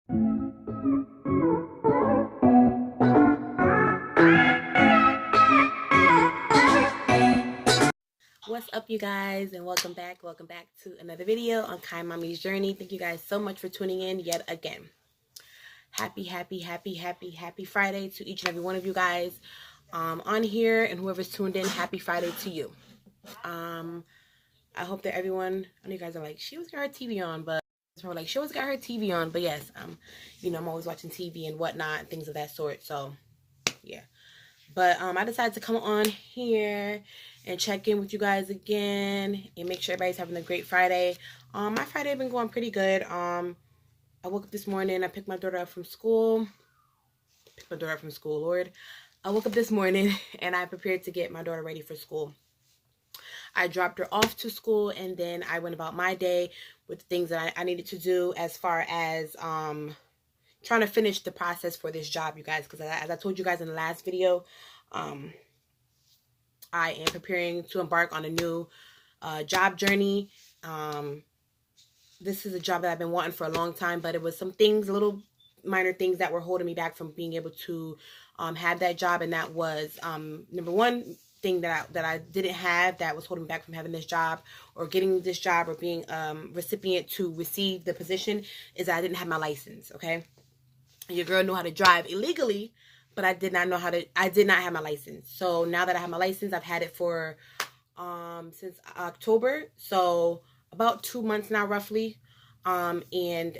What's up, you guys, and welcome back to another video on ky&mommys journey. Thank you guys so much for tuning in yet again. Happy Friday to each and every one of you guys on here, and whoever's tuned in, happy Friday to you. I hope that everyone, I know you guys are like, she always got her TV on, but she always got her TV on, but yes, you know, I'm always watching TV and whatnot, things of that sort. So yeah, but I decided to come on here and check in with you guys again and make sure everybody's having a great Friday. My Friday been going pretty good. I woke up this morning. I picked my daughter up from school. Lord. I woke up this morning and I prepared to get my daughter ready for school. I dropped her off to school, and then I went about my day with the things that I needed to do as far as trying to finish the process for this job, you guys, because as I told you guys in the last video, I am preparing to embark on a new job journey. This is a job that I've been wanting for a long time, but it was some things, little minor things that were holding me back from being able to have that job, and that was number one thing that I didn't have, that was holding me back from having this job or getting this job or being recipient to receive the position, is that I didn't have my license. Okay, your girl knew how to drive illegally, but I did not have my license. So now that I have my license, I've had it for since October, so about 2 months now roughly. And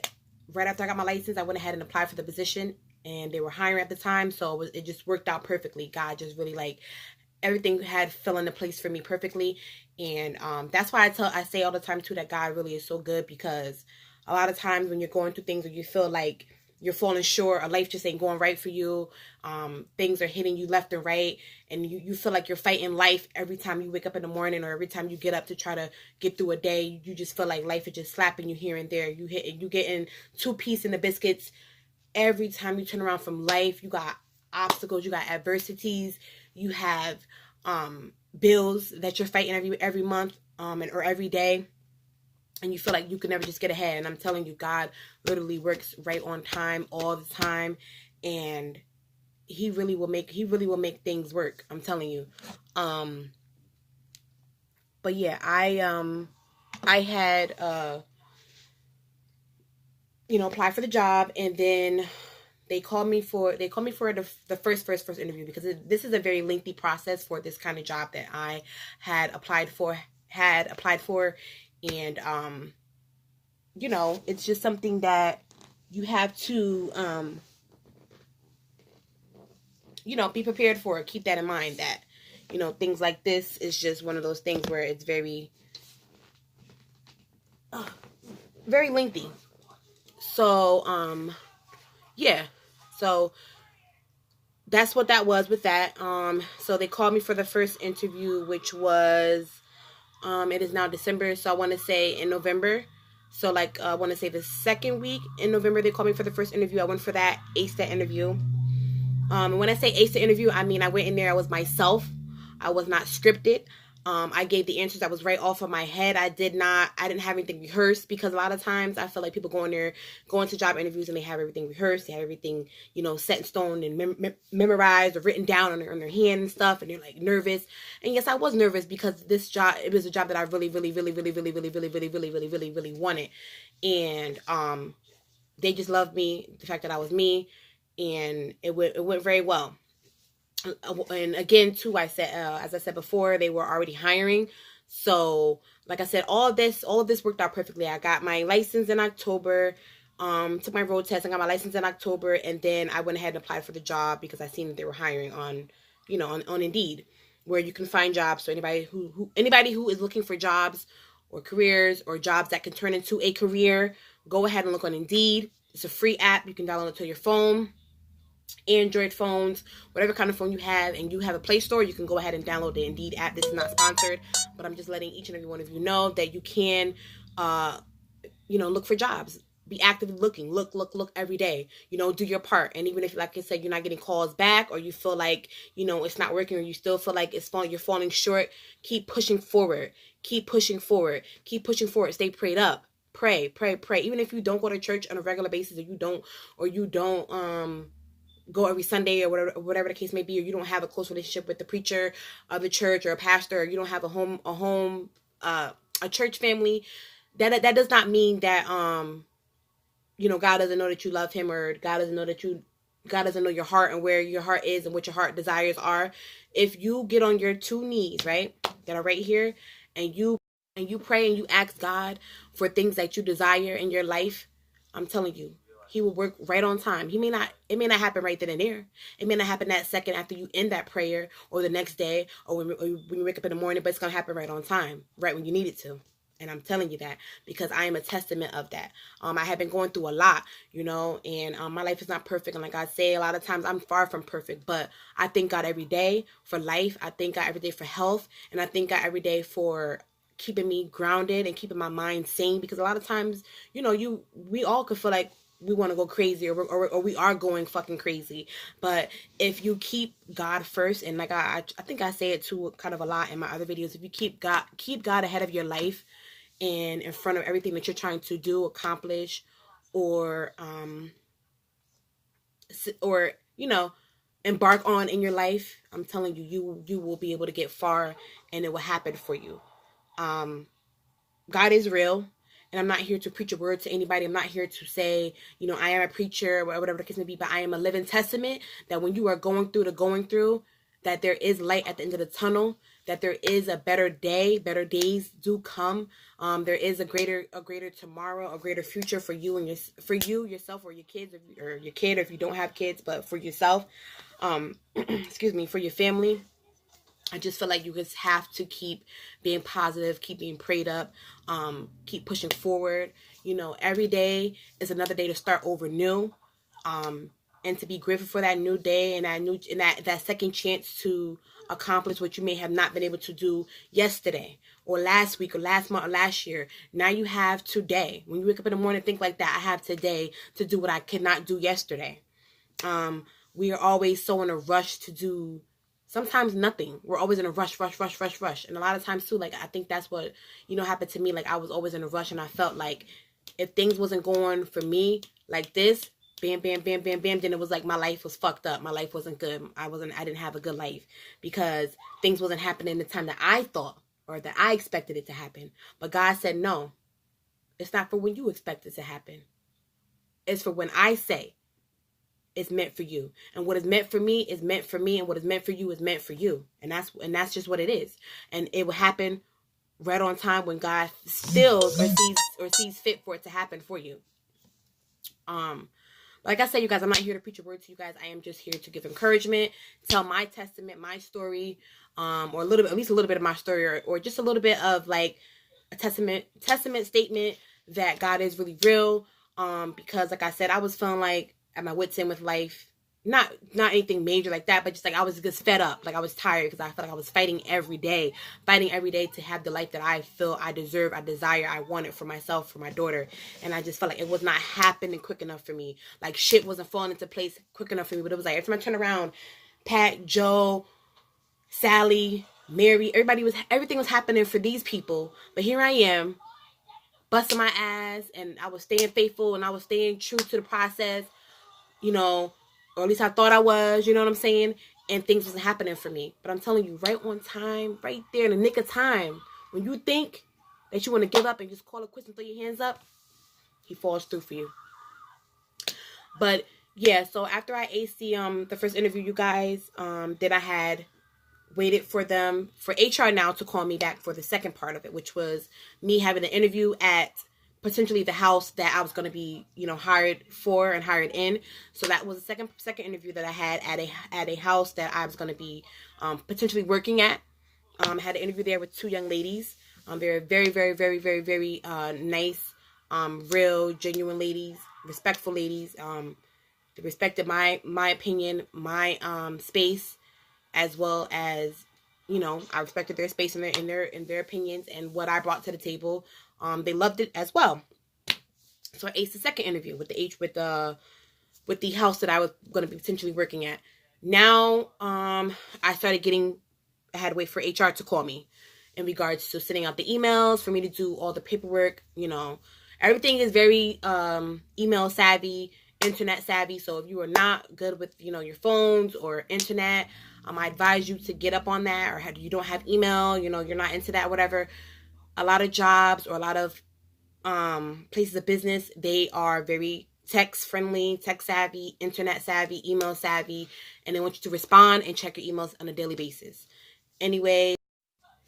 right after I got my license, I went ahead and applied for the position, and they were hiring at the time, so it just worked out perfectly. God just really, like, everything had fell into place for me perfectly. And that's why I say all the time too that God really is so good, because a lot of times when you're going through things or you feel like you're falling short or life just ain't going right for you, things are hitting you left and right, and you feel like you're fighting life every time you wake up in the morning, or every time you get up to try to get through a day. You just feel like life is just slapping you here and there. You getting 2 pieces in the biscuits every time you turn around from life. You got obstacles, you got adversities, you have bills that you're fighting every month or every day, and you feel like you can never just get ahead. And I'm telling you, God literally works right on time all the time, and he really will make things work. I'm telling you. But yeah, I had you know, applied for the job, and then they called me for the first interview, because this is a very lengthy process for this kind of job that I had applied for. And you know, it's just something that you have to you know, be prepared for. Keep that in mind, that, you know, things like this is just one of those things where it's very very lengthy. So yeah, so that's what that was with that. So they called me for the first interview, which was it is now December, so I want to say in November. So like I want to say the second week in November, they called me for the first interview. I went for that, aced that interview. And when I say aced the interview, I mean I went in there, I was myself. I was not scripted. I gave the answers that was right off of my head. I didn't have anything rehearsed, because a lot of times I feel like people go into job interviews and they have everything rehearsed. They have everything, you know, set in stone and memorized or written down on their hand and stuff, and they're like nervous. And yes, I was nervous, because this job, it was a job that I really wanted. And they just loved me, the fact that I was me, and it went very well. And again too, I said as I said before, they were already hiring. So like I said, all of this worked out perfectly. I got my license in October, took my road test, and got my license in October, and then I went ahead and applied for the job, because I seen that they were hiring on, you know, on Indeed, where you can find jobs. So anybody who is looking for jobs or careers or jobs that can turn into a career, go ahead and look on Indeed. It's a free app. You can download it to your phone. Android phones, whatever kind of phone you have, and you have a Play Store, you can go ahead and download the Indeed app. This is not sponsored, but I'm just letting each and every one of you know that you can, you know, look for jobs. Be actively looking. Look every day. You know, do your part. And even if, like I said, you're not getting calls back, or you feel like, you know, it's not working, or you still feel like you're falling short, keep pushing forward. Keep pushing forward. Stay prayed up. pray. Even if you don't go to church on a regular basis, or you don't go every Sunday, or whatever the case may be, or you don't have a close relationship with the preacher of the church or a pastor, or you don't have a church family, that does not mean that God doesn't know that you love him, or God doesn't know your heart and where your heart is and what your heart desires are. If you get on your two knees, right, that are right here, and you pray and you ask God for things that you desire in your life, I'm telling you, he will work right on time. It may not happen right then and there. It may not happen that second after you end that prayer, or the next day, or when you wake up in the morning, but it's going to happen right on time, right when you need it to. And I'm telling you that because I am a testament of that. I have been going through a lot, and my life is not perfect. And like I say, a lot of times I'm far from perfect, but I thank God every day for life. I thank God every day for health. And I thank God every day for keeping me grounded and keeping my mind sane, because a lot of times, we all could feel like we want to go crazy, or we are going fucking crazy. But if you keep God first, and like I think I say it too kind of a lot in my other videos, if you keep God ahead of your life and in front of everything that you're trying to do, accomplish, or embark on in your life, I'm telling you, you will be able to get far, and it will happen for you. God is real, and I'm not here to preach a word to anybody. I'm not here to say, I am a preacher, or whatever the case may be, but I am a living testament that when you are going through, that there is light at the end of the tunnel, that there is a better day, better days do come. There is a greater tomorrow, a greater future for you and yourself, or your kids, or your kid, or if you don't have kids, but for yourself, excuse me, for your family. I just feel like you just have to keep being positive, keep being prayed up, keep pushing forward. Every day is another day to start over new, and to be grateful for that new day and that second chance to accomplish what you may have not been able to do yesterday, or last week, or last month, or last year. Now you have today. When you wake up in the morning, think like that. I have today to do what I could not do yesterday. We are always so in a rush to do sometimes nothing. We're always in a rush. And a lot of times too, like, I think that's what, happened to me. Like, I was always in a rush, and I felt like if things wasn't going for me like this, bam, then it was like my life was fucked up. My life wasn't good. I didn't have a good life, because things wasn't happening the time that I thought, or that I expected it to happen. But God said, no, it's not for when you expect it to happen. It's for when I say it's meant for you. And what is meant for me is meant for me, and what is meant for you is meant for you. And that's just what it is. And it will happen right on time when God stills or sees fit for it to happen for you. Like I said, you guys, I'm not here to preach a word to you guys. I am just here to give encouragement, tell my testament, my story, or at least a little bit of my story, or just a little bit of like a testament statement that God is really real. Because like I said, I was feeling like at my wit's end with life. Not anything major like that, but just like I was just fed up. Like, I was tired, because I felt like I was fighting every day to have the life that I feel I deserve, I desire, I wanted for myself, for my daughter. And I just felt like it was not happening quick enough for me. Like, shit wasn't falling into place quick enough for me. But it was like, every time I turned around, Pat, Joe, Sally, Mary, everything was happening for these people. But here I am, busting my ass, and I was staying faithful, and I was staying true to the process, or at least I thought I was, you know what I'm saying? And things wasn't happening for me. But I'm telling you, right on time, right there in the nick of time, when you think that you want to give up and just call it quits and throw your hands up, he falls through for you. But yeah, so after I aced the first interview, you guys, then I had waited for HR now to call me back for the second part of it, which was me having an interview at potentially the house that I was going to be, hired for and hired in. So that was the second interview that I had at a house that I was going to be potentially working at. I had an interview there with two young ladies. They're very, very, very, very, very nice, real, genuine ladies, respectful ladies. They respected my opinion, my space, as well as, I respected their space and their opinions and what I brought to the table. They loved it as well. So I aced the second interview with the house that I was going to be potentially working at. Now, I had to wait for HR to call me in regards to sending out the emails for me to do all the paperwork, Everything is very email savvy, internet savvy. So if you are not good with, you know, your phones or internet, I advise you to get up on that. Or you don't have email, you know, you're not into that, whatever. A lot of jobs or a lot of places of business, they are very text friendly, tech savvy, internet savvy, email savvy, and they want you to respond and check your emails on a daily basis. Anyway,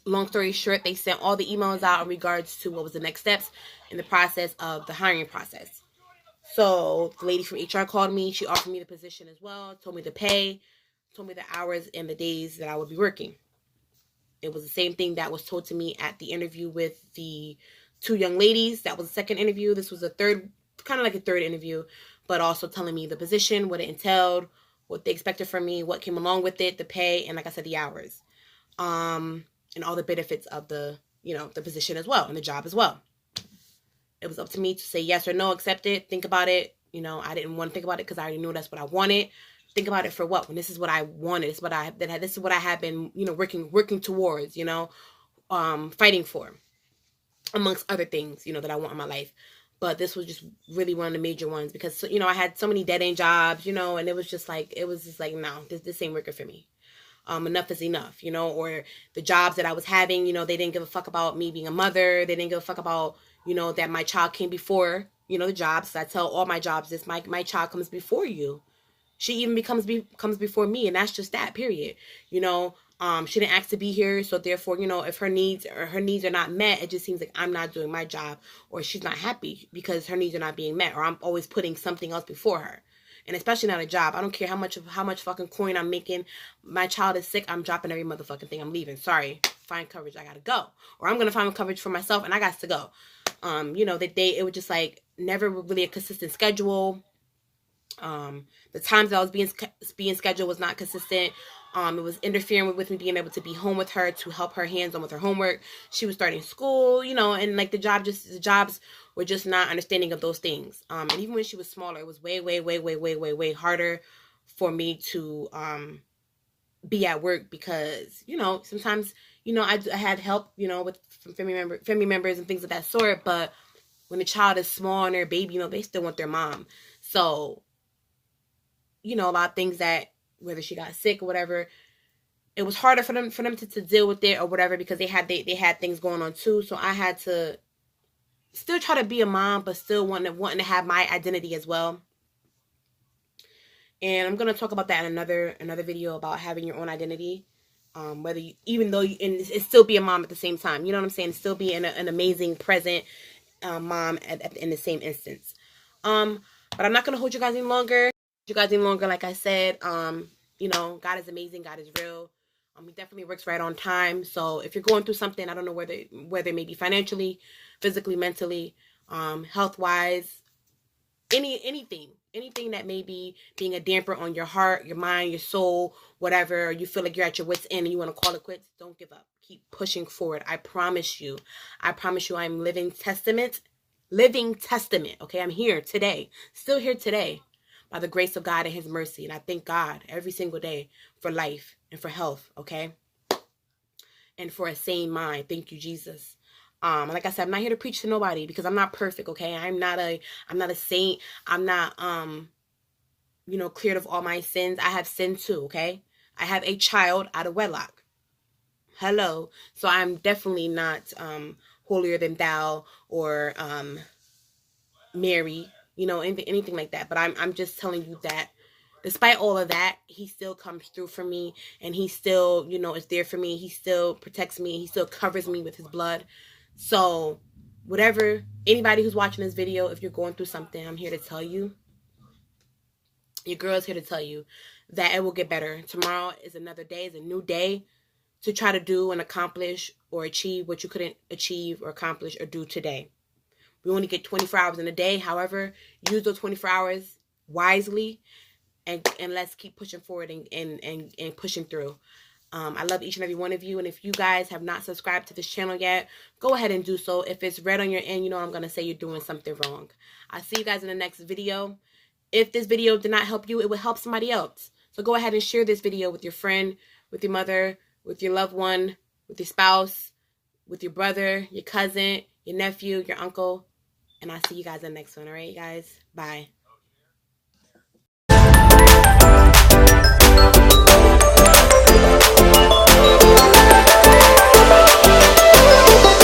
long story short, they sent all the emails out in regards to what was the next steps in the process of the hiring process. So the lady from HR called me. She offered me the position as well, told me the pay, told me the hours and the days that I would be working. It was the same thing that was told to me at the interview with the two young ladies. That was the second interview. This was a third, kind of like a third interview, but also telling me the position, what it entailed, what they expected from me, what came along with it, the pay, and like I said, the hours. And all the benefits of the, you know, the position as well and the job as well. It was up to me to say yes or no, accept it, think about it. You know, I didn't want to think about it because I already knew that's what I wanted. Think about it for what? When this is what I wanted, this is what I have been, you know, working towards, you know, fighting for, amongst other things, you know, that I want in my life. But this was just really one of the major ones because, you know, I had so many dead end jobs, you know, and it was just like, no, this ain't working for me. Enough is enough, you know, or the jobs that I was having, you know, they didn't give a fuck about me being a mother. They didn't give a fuck about, you know, that my child came before, you know, the jobs. I tell all my jobs this, my child comes before you. She even comes before me, and that's just that, period. You know, she didn't ask to be here, so therefore, you know, if her needs are not met, it just seems like I'm not doing my job, or she's not happy because her needs are not being met, or I'm always putting something else before her. And especially not a job. I don't care how much fucking coin I'm making. My child is sick. I'm dropping every motherfucking thing. I'm leaving. Sorry. Find coverage. I gotta go. Or I'm gonna find coverage for myself, and I got to go. You know, it was just like never really a consistent schedule. The times that I was being scheduled was not consistent. It was interfering with me being able to be home with her to help her hands on with her homework. She was starting school, you know, and like the jobs were just not understanding of those things. And even when she was smaller, it was way harder for me to be at work because, you know, sometimes, you know, I had help, you know, with family members and things of that sort. But when the child is small and they're a baby, you know, they still want their mom. So, you know, a lot of things that, whether she got sick or whatever, it was harder for them to deal with it or whatever because they had things going on too. So I had to still try to be a mom, but still wanting to have my identity as well. And I'm gonna talk about that in another video about having your own identity. Whether you, even though you, and it's still be a mom at the same time. You know what I'm saying? Still be an amazing present mom in the same instance. But I'm not gonna hold you guys any longer. Like I said, you know, God is amazing. God is real. He definitely works right on time. So if you're going through something, I don't know whether it may be financially, physically, mentally, health-wise, anything that may be being a damper on your heart, your mind, your soul, whatever, or you feel like you're at your wit's end and you want to call it quits, don't give up. Keep pushing forward. I promise you, I'm living testament. Okay, I'm here today, still here today, by the grace of God and his mercy. And I thank God every single day for life and for health, okay? And for a sane mind. Thank you, Jesus. Like I said, I'm not here to preach to nobody because I'm not perfect, okay? I'm not a saint. I'm not, you know, cleared of all my sins. I have sinned too, okay? I have a child out of wedlock. Hello. So I'm definitely not holier than thou or Mary, you know, anything like that. But I'm just telling you that despite all of that, he still comes through for me, and he still, you know, is there for me. He still protects me. He still covers me with his blood. So whatever, anybody who's watching this video, if you're going through something, I'm here to tell you, your girl is here to tell you that it will get better. Tomorrow is another day, is a new day to try to do and accomplish or achieve what you couldn't achieve or accomplish or do today. We only get 24 hours in a day. However, use those 24 hours wisely, and let's keep pushing forward and pushing through. I love each and every one of you. And if you guys have not subscribed to this channel yet, go ahead and do so. If it's red on your end, you know I'm going to say you're doing something wrong. I'll see you guys in the next video. If this video did not help you, it will help somebody else. So go ahead and share this video with your friend, with your mother, with your loved one, with your spouse, with your brother, your cousin, your nephew, your uncle. And I'll see you guys in the next one. All right, guys? Bye.